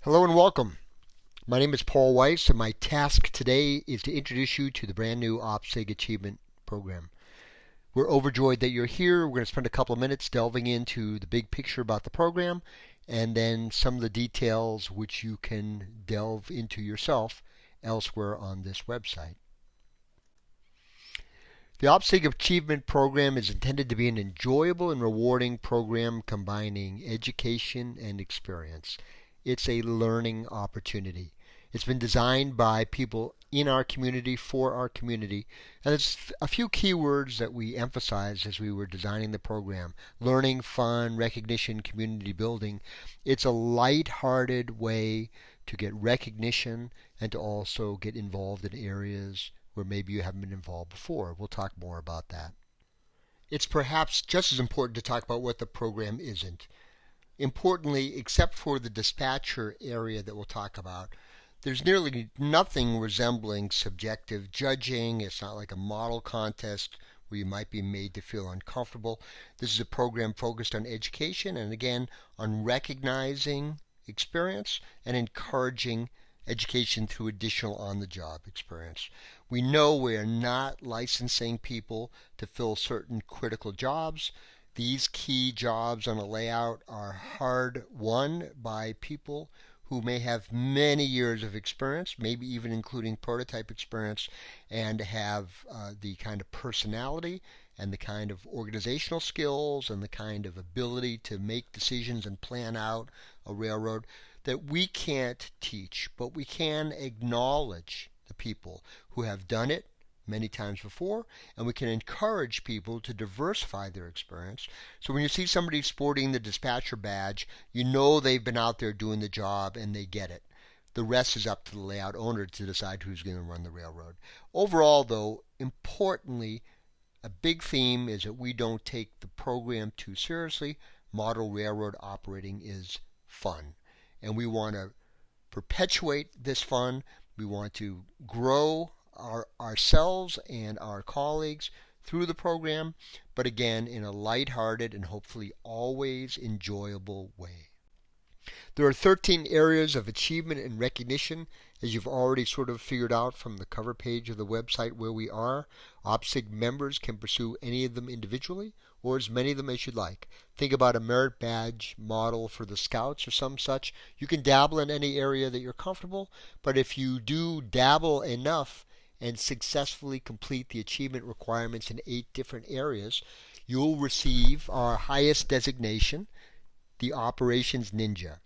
Hello and welcome. My name is Paul Weiss, and my task today is to introduce you to the brand new OPSIG Achievement Program. We're overjoyed that you're here. We're going to spend a couple of minutes delving into the big picture about the program and then some of the details which you can delve into yourself elsewhere on this website. The OPSIG Achievement Program is intended to be an enjoyable and rewarding program combining education and experience. It's a learning opportunity. It's been designed by people in our community for our community. And there's a few key words that we emphasized as we were designing the program. Learning, fun, recognition, community building. It's a light-hearted way to get recognition and to also get involved in areas where maybe you haven't been involved before. We'll talk more about that. It's perhaps just as important to talk about what the program isn't. Importantly, except for the dispatcher area that we'll talk about, there's nearly nothing resembling subjective judging. It's not like a model contest where you might be made to feel uncomfortable. This is a program focused on education and, again, on recognizing experience and encouraging education through additional on-the-job experience. We know we are not licensing people to fill certain critical jobs. These key jobs on a layout are hard won by people who may have many years of experience, maybe even including prototype experience, and have the kind of personality and the kind of organizational skills and the kind of ability to make decisions and plan out a railroad that we can't teach, but we can acknowledge the people who have done it many times before, and we can encourage people to diversify their experience. So when you see somebody sporting the dispatcher badge, you know they've been out there doing the job and they get it. The rest is up to the layout owner to decide who's going to run the railroad. Overall, though, importantly, a big theme is that we don't take the program too seriously. Model railroad operating is fun, and we want to perpetuate this fun. We want to grow ourselves and our colleagues through the program, but again in a lighthearted and hopefully always enjoyable way. There are 13 areas of achievement and recognition, as you've already sort of figured out from the cover page of the website where we are. OPSIG members can pursue any of them individually or as many of them as you'd like. Think about a merit badge model for the Scouts or some such. You can dabble in any area that you're comfortable, but if you do dabble enough and successfully complete the achievement requirements in 8 different areas, you'll receive our highest designation, the Operations Ninja.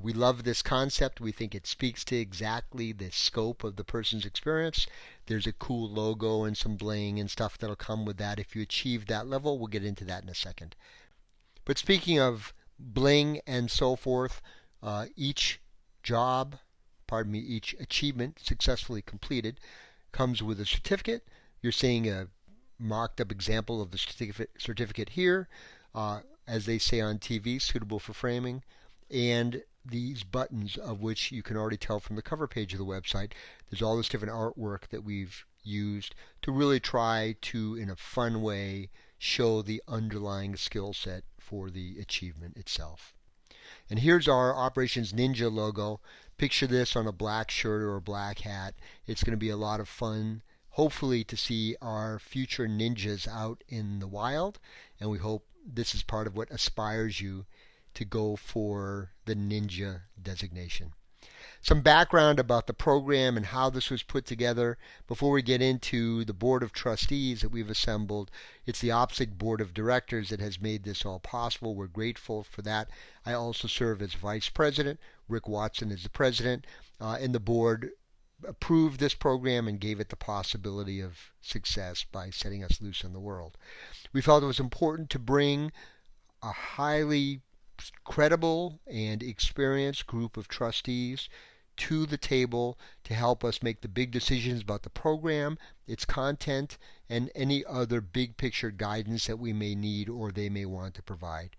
We love this concept. We think it speaks to exactly the scope of the person's experience. There's a cool logo and some bling and stuff that'll come with that if you achieve that level. We'll get into that in a second. But speaking of bling and so forth, each achievement successfully completed comes with a certificate. You're seeing a mocked up example of the certificate here, as they say on TV, suitable for framing, and these buttons, of which you can already tell from the cover page of the website. There's all this different artwork that we've used to really try to, in a fun way, show the underlying skill set for the achievement itself. And here's our Operations Ninja logo. Picture this on a black shirt or a black hat. It's going to be a lot of fun, hopefully, to see our future ninjas out in the wild. And we hope this is part of what inspires you to go for the ninja designation. Some background about the program and how this was put together before we get into the Board of Trustees that we've assembled. It's the OPSIG Board of Directors that has made this all possible. We're grateful for that. I also serve as Vice President. Rick Watson is the President. And the Board approved this program and gave it the possibility of success by setting us loose in the world. We felt it was important to bring a highly credible and experienced group of trustees to the table to help us make the big decisions about the program, its content, and any other big picture guidance that we may need or they may want to provide.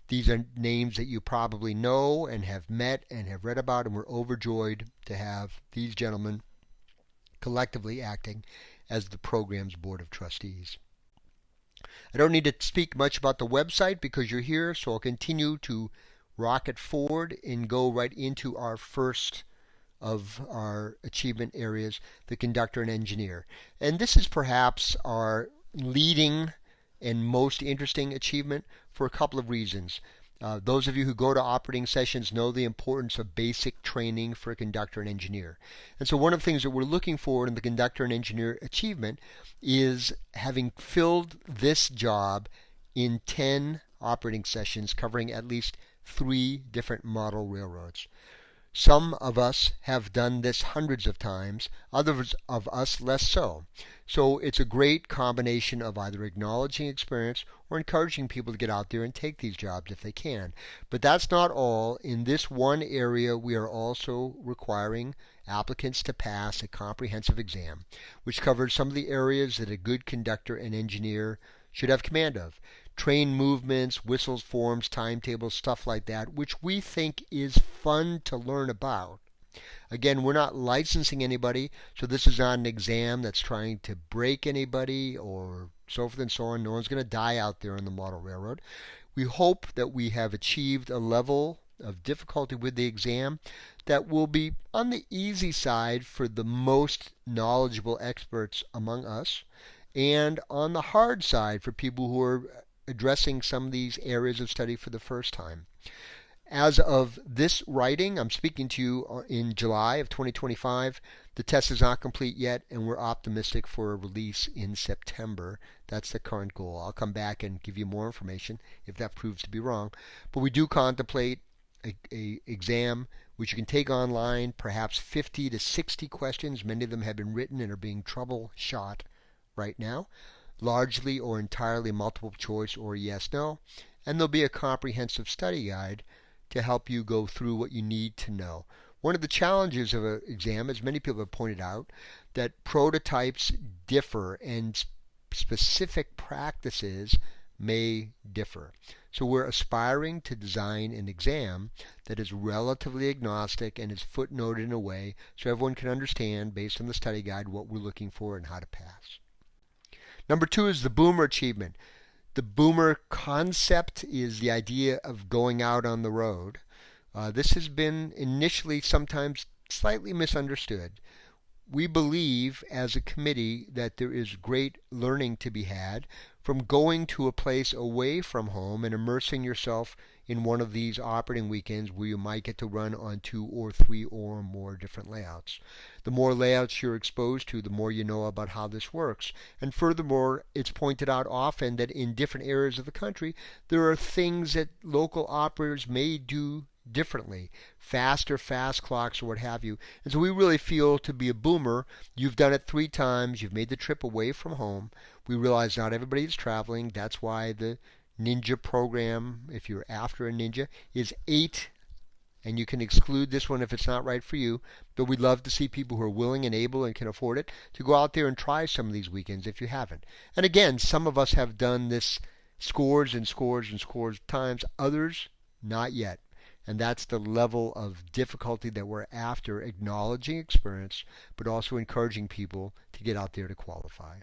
These are names that you probably know and have met and have read about, and we're overjoyed to have these gentlemen collectively acting as the program's Board of Trustees. I don't need to speak much about the website because you're here, so I'll continue to rocket forward and go right into our first of our achievement areas, the conductor and engineer. And this is perhaps our leading and most interesting achievement for a couple of reasons. Those of you who go to operating sessions know the importance of basic training for a conductor and engineer. And so one of the things that we're looking for in the conductor and engineer achievement is having filled this job in 10 operating sessions covering at least 3 different model railroads. Some of us have done this hundreds of times, others of us less so. So it's a great combination of either acknowledging experience or encouraging people to get out there and take these jobs if they can. But that's not all. In this one area, we are also requiring applicants to pass a comprehensive exam, which covers some of the areas that a good conductor and engineer should have command of. Train movements, whistles, forms, timetables, stuff like that, which we think is fun to learn about. Again, we're not licensing anybody, so this is not an exam that's trying to break anybody or so forth and so on. No one's going to die out there on the model railroad. We hope that we have achieved a level of difficulty with the exam that will be on the easy side for the most knowledgeable experts among us, and on the hard side for people who are addressing some of these areas of study for the first time. As of this writing, I'm speaking to you in July of 2025. The test is not complete yet, and we're optimistic for a release in September. That's the current goal. I'll come back and give you more information if that proves to be wrong. But we do contemplate a exam which you can take online, perhaps 50 to 60 questions. Many of them have been written and are being troubleshot right now. Largely or entirely multiple choice or yes/no, and there'll be a comprehensive study guide to help you go through what you need to know. One of the challenges of an exam, as many people have pointed out, that prototypes differ and specific practices may differ. So we're aspiring to design an exam that is relatively agnostic and is footnoted in a way so everyone can understand, based on the study guide, what we're looking for and how to pass. Number 2 is the boomer achievement. The boomer concept is the idea of going out on the road. This has been initially sometimes slightly misunderstood. We believe as a committee that there is great learning to be had from going to a place away from home and immersing yourself in one of these operating weekends where you might get to run on 2 or 3 or more different layouts. The more layouts you're exposed to, the more you know about how this works. And furthermore, it's pointed out often that in different areas of the country, there are things that local operators may do differently, faster, fast clocks, or what have you. And so we really feel, to be a boomer, you've done it 3 times, you've made the trip away from home. We realize not everybody's traveling. That's why the Ninja program, if you're after a Ninja, is 8, and you can exclude this one if it's not right for you. But we'd love to see people who are willing and able and can afford it to go out there and try some of these weekends if you haven't. And again, some of us have done this scores and scores and scores of times, others not yet. And that's the level of difficulty that we're after, acknowledging experience, but also encouraging people to get out there to qualify.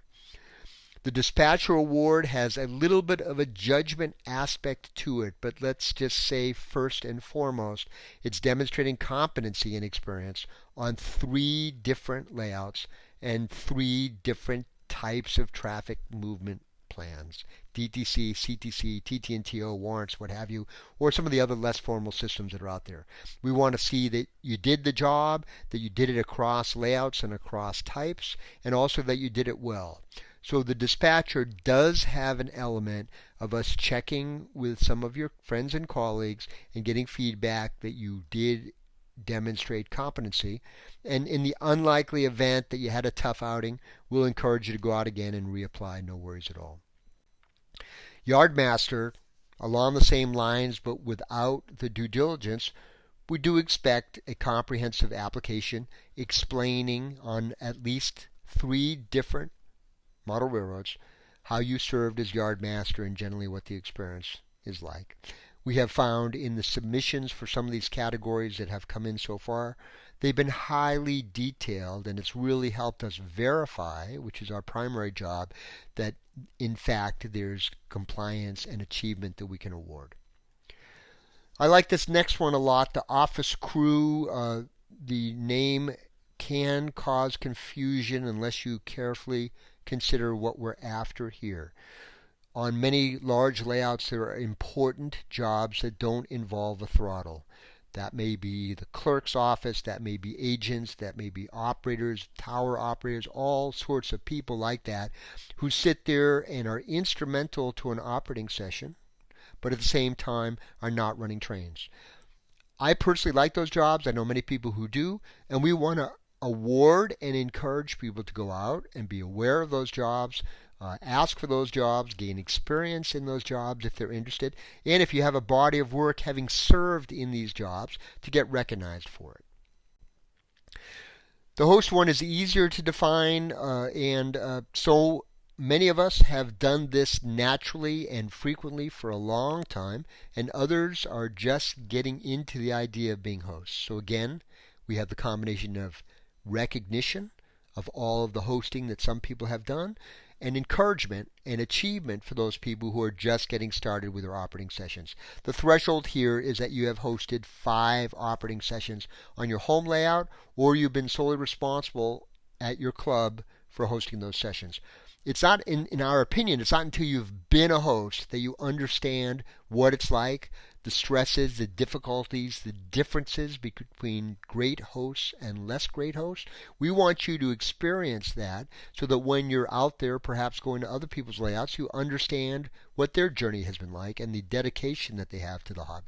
The dispatcher award has a little bit of a judgment aspect to it, but let's just say first and foremost, it's demonstrating competency and experience on 3 different layouts and 3 different types of traffic movement plans: DTC, CTC, TT&TO, warrants, what have you, or some of the other less formal systems that are out there. We want to see that you did the job, that you did it across layouts and across types, and also that you did it well. So the dispatcher does have an element of us checking with some of your friends and colleagues and getting feedback that you did demonstrate competency. And in the unlikely event that you had a tough outing, we'll encourage you to go out again and reapply. No worries at all. Yardmaster, along the same lines but without the due diligence, we do expect a comprehensive application explaining on at least 3 different model railroads how you served as yardmaster and generally what the experience is like. We have found in the submissions for some of these categories that have come in so far, they've been highly detailed, and it's really helped us verify, which is our primary job, that in fact there's compliance and achievement that we can award. I like this next one a lot, the office crew. The name can cause confusion unless you carefully consider what we're after here. On many large layouts, there are important jobs that don't involve a throttle. That may be the clerk's office, that may be agents, that may be operators, tower operators, all sorts of people like that who sit there and are instrumental to an operating session, but at the same time are not running trains. I personally like those jobs. I know many people who do, and we want to award and encourage people to go out and be aware of those jobs, ask for those jobs, gain experience in those jobs if they're interested, and if you have a body of work having served in these jobs, to get recognized for it. The host one is easier to define, and so many of us have done this naturally and frequently for a long time, and others are just getting into the idea of being hosts. So again, we have the combination of recognition of all of the hosting that some people have done, and encouragement and achievement for those people who are just getting started with their operating sessions. The threshold here is that you have hosted 5 operating sessions on your home layout, or you've been solely responsible at your club for hosting those sessions. It's not, in our opinion, it's not until you've been a host that you understand what it's like, the stresses, the difficulties, the differences between great hosts and less great hosts. We want you to experience that so that when you're out there perhaps going to other people's layouts, you understand what their journey has been like and the dedication that they have to the hobby.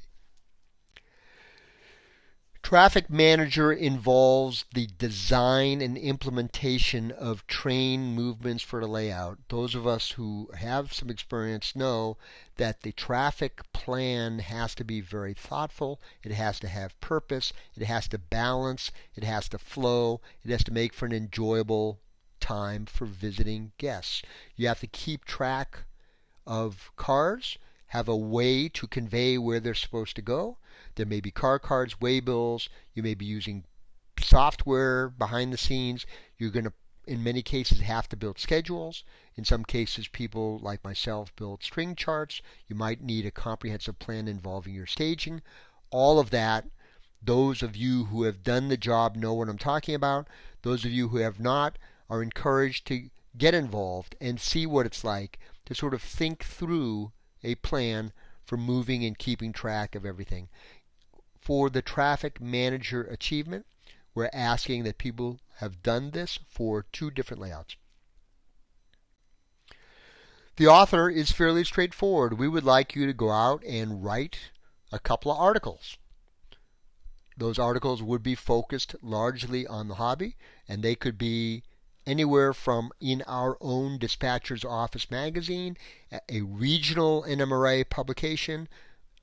Traffic manager involves the design and implementation of train movements for the layout. Those of us who have some experience know that the traffic plan has to be very thoughtful. It has to have purpose. It has to balance. It has to flow. It has to make for an enjoyable time for visiting guests. You have to keep track of cars, have a way to convey where they're supposed to go. There may be car cards, waybills. You may be using software behind the scenes. You're going to, in many cases, have to build schedules. In some cases, people like myself build string charts. You might need a comprehensive plan involving your staging. All of that, those of you who have done the job know what I'm talking about. Those of you who have not are encouraged to get involved and see what it's like to sort of think through a plan for moving and keeping track of everything. For the traffic manager achievement, we're asking that people have done this for 2 different layouts. The author is fairly straightforward. We would like you to go out and write a couple of articles. Those articles would be focused largely on the hobby, and they could be anywhere from in our own dispatcher's office magazine, a regional NMRA publication,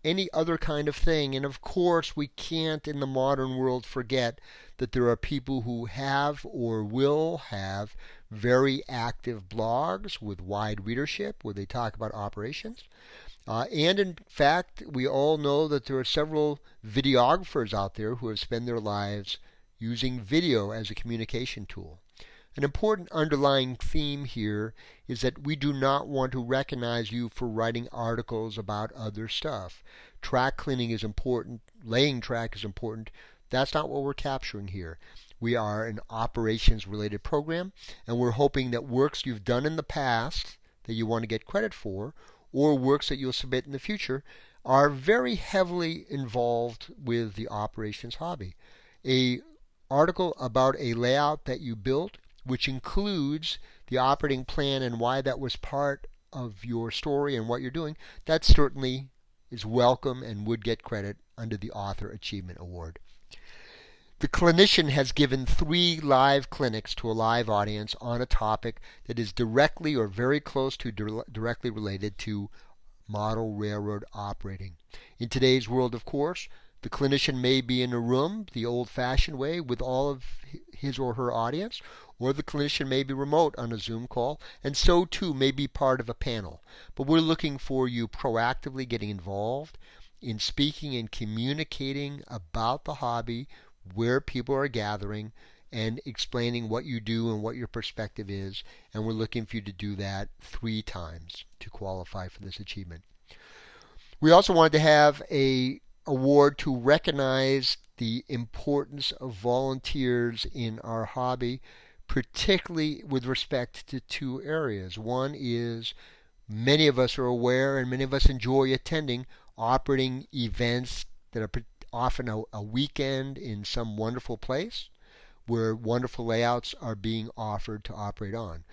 any other kind of thing. And of course, we can't in the modern world forget that there are people who have or will have very active blogs with wide readership where they talk about operations. And in fact, we all know that there are several videographers out there who have spent their lives using video as a communication tool. An important underlying theme here is that we do not want to recognize you for writing articles about other stuff. Track cleaning is important. Laying track is important. That's not what we're capturing here. We are an operations-related program, and we're hoping that works you've done in the past that you want to get credit for, or works that you'll submit in the future, are very heavily involved with the operations hobby. An article about a layout that you built, which includes the operating plan and why that was part of your story and what you're doing, that certainly is welcome and would get credit under the Author Achievement Award. The clinician has given 3 live clinics to a live audience on a topic that is directly or very close to directly related to model railroad operating. In today's world, of course, the clinician may be in a room the old-fashioned way with all of his or her audience, or the clinician may be remote on a Zoom call, and so too may be part of a panel. But we're looking for you proactively getting involved in speaking and communicating about the hobby, where people are gathering, and explaining what you do and what your perspective is. And we're looking for you to do that 3 times to qualify for this achievement. We also wanted to have a award to recognize the importance of volunteers in our hobby, particularly with respect to two areas. One is many of us are aware and many of us enjoy attending operating events that are often a weekend in some wonderful place where wonderful layouts are being offered to operate on.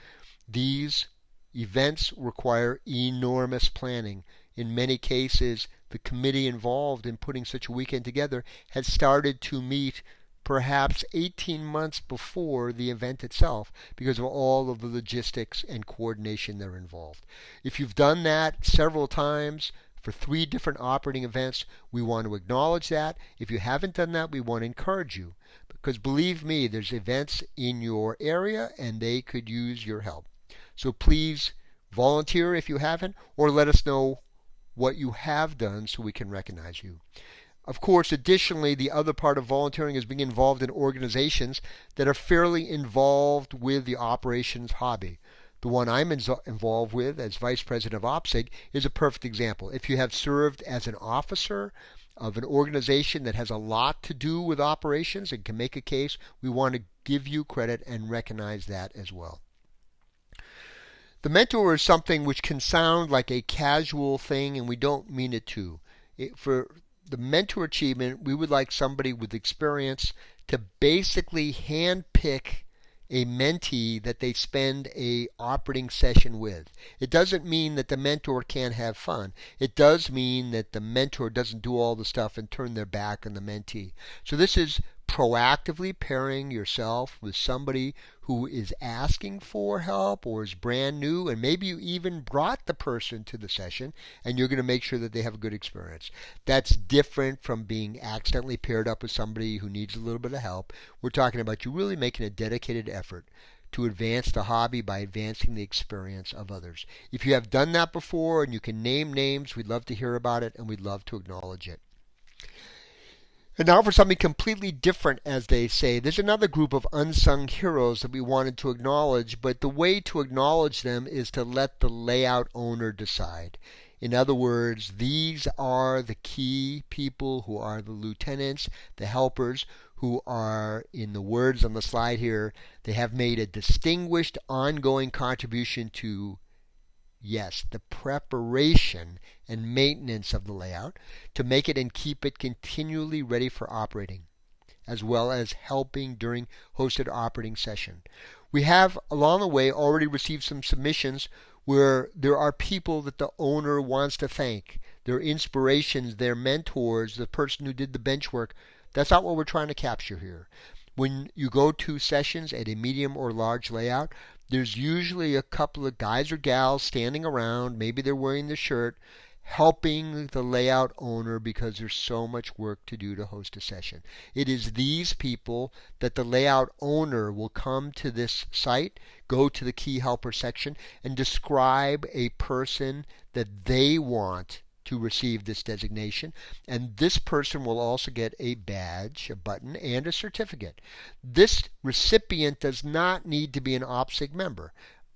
These events require enormous planning. In many cases, the committee involved in putting such a weekend together has started to meet perhaps 18 months before the event itself because of all of the logistics and coordination that are involved. If you've done that several times for 3 different operating events, we want to acknowledge that. If you haven't done that, we want to encourage you because believe me, there's events in your area and they could use your help. So please volunteer if you haven't, or let us know what you have done so we can recognize you. Of course, additionally, the other part of volunteering is being involved in organizations that are fairly involved with the operations hobby. The one I'm involved with as Vice President of OPSIG is a perfect example. If you have served as an officer of an organization that has a lot to do with operations and can make a case, we want to give you credit and recognize that as well. The mentor is something which can sound like a casual thing, and we don't mean it to. For the mentor achievement, we would like somebody with experience to basically handpick a mentee that they spend a operating session with. It doesn't mean that the mentor can't have fun. It does mean that the mentor doesn't do all the stuff and turn their back on the mentee. So this is proactively pairing yourself with somebody who is asking for help or is brand new, and maybe you even brought the person to the session and you're going to make sure that they have a good experience. That's different from being accidentally paired up with somebody who needs a little bit of help. We're talking about you really making a dedicated effort to advance the hobby by advancing the experience of others. If you have done that before and you can name names, we'd love to hear about it and we'd love to acknowledge it. And now for something completely different, as they say. There's another group of unsung heroes that we wanted to acknowledge, but the way to acknowledge them is to let the layout owner decide. In other words, these are the key people who are the lieutenants, the helpers, who are, in the words on the slide here, they have made a distinguished ongoing contribution to, yes, the preparation and maintenance of the layout to make it and keep it continually ready for operating, as well as helping during hosted operating session. We have, along the way, already received some submissions where there are people that the owner wants to thank, their inspirations, their mentors, the person who did the bench work. That's not what we're trying to capture here. When you go to sessions at a medium or large layout, there's usually a couple of guys or gals standing around, maybe they're wearing the shirt, helping the layout owner because there's so much work to do to host a session. It is these people that the layout owner will come to this site, go to the key helper section, and describe a person that they want to receive this designation, and this person will also get a badge, a button, and a certificate. This recipient does not need to be an OPSIG member.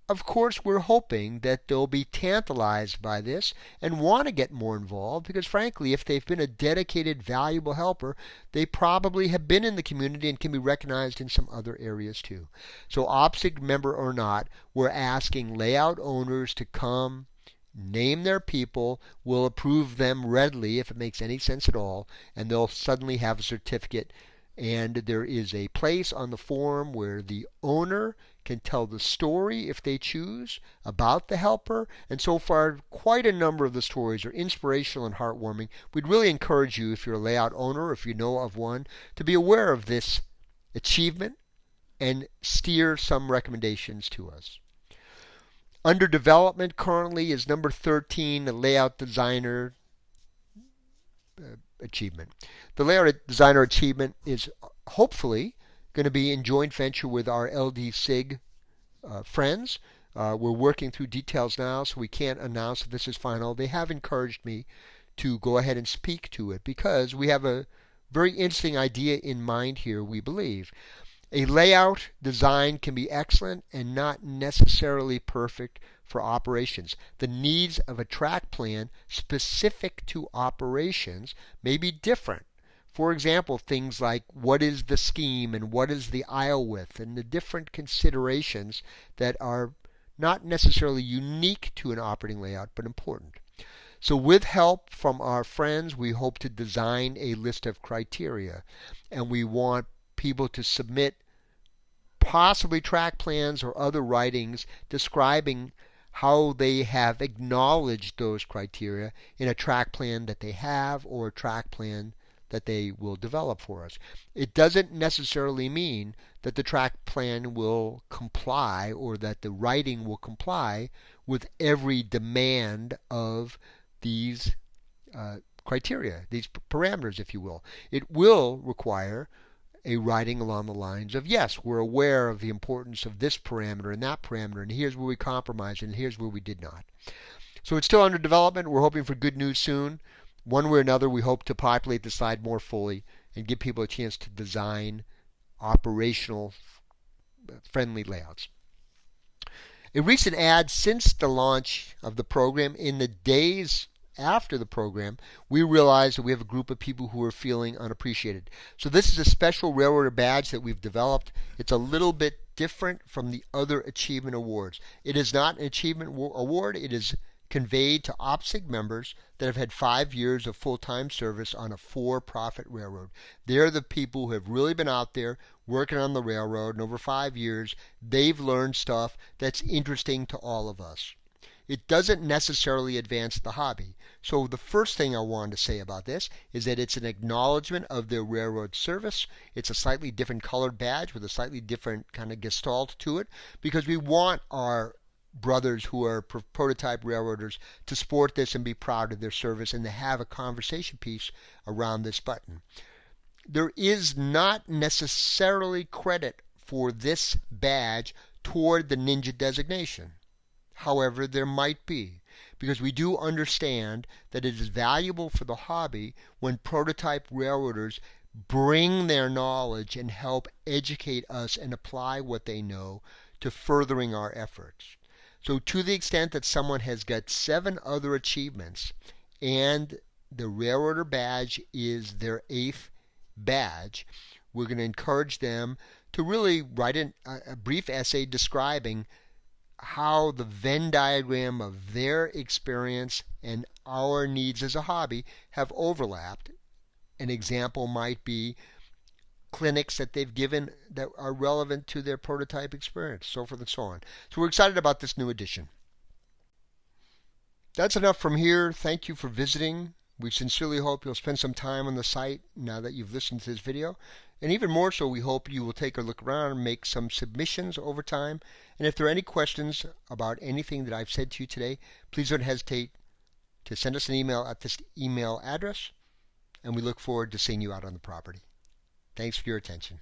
Of course, we're hoping that they'll be tantalized by this and want to get more involved because, frankly, if they've been a dedicated, valuable helper, they probably have been in the community and can be recognized in some other areas too. So, OPSIG member or not, we're asking layout owners to come, name their people, we'll approve them readily if it makes any sense at all, and they'll suddenly have a certificate. And there is a place on the form where the owner can tell the story, if they choose, about the helper. And so far, quite a number of the stories are inspirational and heartwarming. We'd really encourage you, if you're a layout owner, or if you know of one, to be aware of this achievement and steer some recommendations to us. Under development currently is number 13, the layout designer achievement. The layout designer achievement is hopefully going to be in joint venture with our LD-SIG friends. We're working through details now, so we can't announce that this is final. They have encouraged me to go ahead and speak to it because we have a very interesting idea in mind here, we believe. A layout design can be excellent and not necessarily perfect for operations. The needs of a track plan specific to operations may be different. For example, things like what is the scheme and what is the aisle width, and the different considerations that are not necessarily unique to an operating layout but important. So with help from our friends, we hope to design a list of criteria, and we want people to submit possibly track plans or other writings describing how they have acknowledged those criteria in a track plan that they have or a track plan that they will develop for us. It doesn't necessarily mean that the track plan will comply or that the writing will comply with every demand of these criteria, these parameters, if you will. It will require a writing along the lines of, yes, we're aware of the importance of this parameter and that parameter, and here's where we compromised and here's where we did not. So it's still under development. We're hoping for good news soon. One way or another, we hope to populate the slide more fully and give people a chance to design operational friendly layouts. A recent ad since the launch of the program, in the days after the program, we realized that we have a group of people who are feeling unappreciated. So this is a special railroader badge that we've developed. It's a little bit different from the other achievement awards. It is not an achievement award. It is conveyed to OPSIG members that have had 5 years of full-time service on a for-profit railroad. They're the people who have really been out there working on the railroad, and over 5 years they've learned stuff that's interesting to all of us. It doesn't necessarily advance the hobby. So the first thing I wanted to say about this is that it's an acknowledgement of their railroad service. It's a slightly different colored badge with a slightly different kind of gestalt to it, because we want our brothers who are prototype railroaders to sport this and be proud of their service and to have a conversation piece around this button. There is not necessarily credit for this badge toward the Ninja designation. However, there might be, because we do understand that it is valuable for the hobby when prototype railroaders bring their knowledge and help educate us and apply what they know to furthering our efforts. So to the extent that someone has got 7 other achievements and the railroader badge is their 8th badge, we're going to encourage them to really write a brief essay describing how the Venn diagram of their experience and our needs as a hobby have overlapped. An example might be clinics that they've given that are relevant to their prototype experience, so forth and so on. So we're excited about this new edition. That's enough from here. Thank you for visiting. We sincerely hope you'll spend some time on the site now that you've listened to this video. And even more so, we hope you will take a look around and make some submissions over time. And if there are any questions about anything that I've said to you today, please don't hesitate to send us an email at this email address. And we look forward to seeing you out on the property. Thanks for your attention.